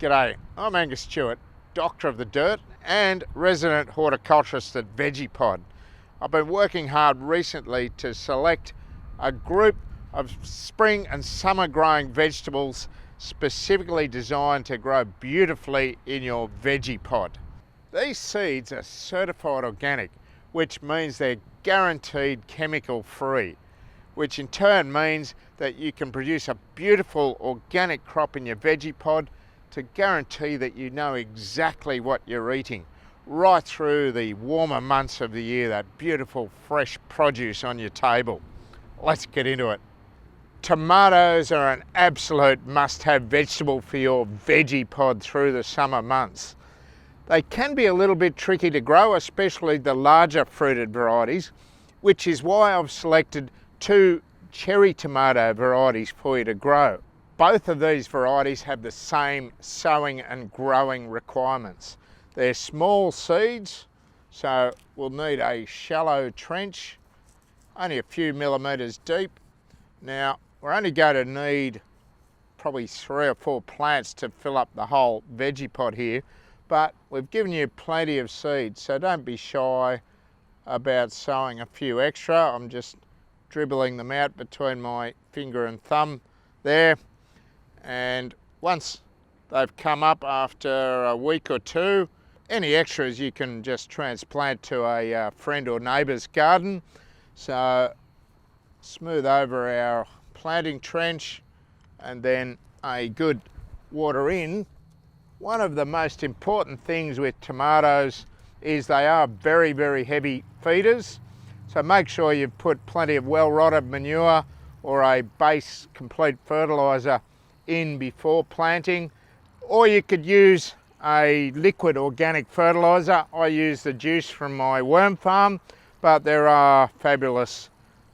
G'day, I'm Angus Stewart, Doctor of the Dirt and resident horticulturist at Vegepod. I've been working hard recently to select a group of spring and summer growing vegetables specifically designed to grow beautifully in your Vegepod. These seeds are certified organic, which means they're guaranteed chemical free, which in turn means that you can produce a beautiful organic crop in your Vegepod to guarantee that you know exactly what you're eating right through the warmer months of the year, that beautiful fresh produce on your table. Let's get into it. Tomatoes are an absolute must-have vegetable for your Vegepod through the summer months. They can be a little bit tricky to grow, especially the larger fruited varieties, which is why I've selected two cherry tomato varieties for you to grow. Both of these varieties have the same sowing and growing requirements. They're small seeds, so we'll need a shallow trench, only a few millimetres deep. Now, we're only going to need probably 3 or 4 plants to fill up the whole Vegepod here, but we've given you plenty of seeds, so don't be shy about sowing a few extra. I'm just dribbling them out between my finger and thumb there. And once they've come up after a week or two, any extras you can just transplant to a friend or neighbour's garden. So smooth over our planting trench and then a good water in. One of the most important things with tomatoes is they are very, very heavy feeders. So make sure you've put plenty of well-rotted manure or a base complete fertiliser in before planting, or you could use a liquid organic fertiliser. I use the juice from my worm farm, but there are fabulous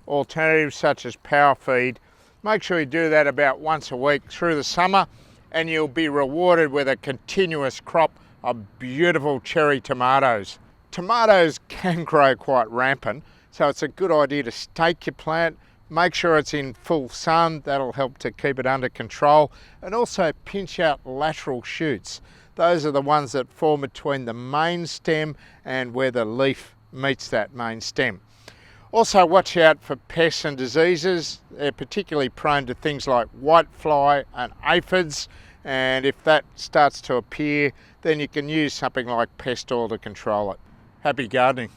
alternatives such as power feed. Make sure you do that about once a week through the summer and you'll be rewarded with a continuous crop of beautiful cherry tomatoes. Tomatoes can grow quite rampant, so it's a good idea to stake your plant. Make sure it's in full sun, that'll help to keep it under control, and also pinch out lateral shoots. Those are the ones that form between the main stem and where the leaf meets that main stem. Also watch out for pests and diseases. They're particularly prone to things like whitefly and aphids, and if that starts to appear, then you can use something like pest oil to control it. Happy gardening.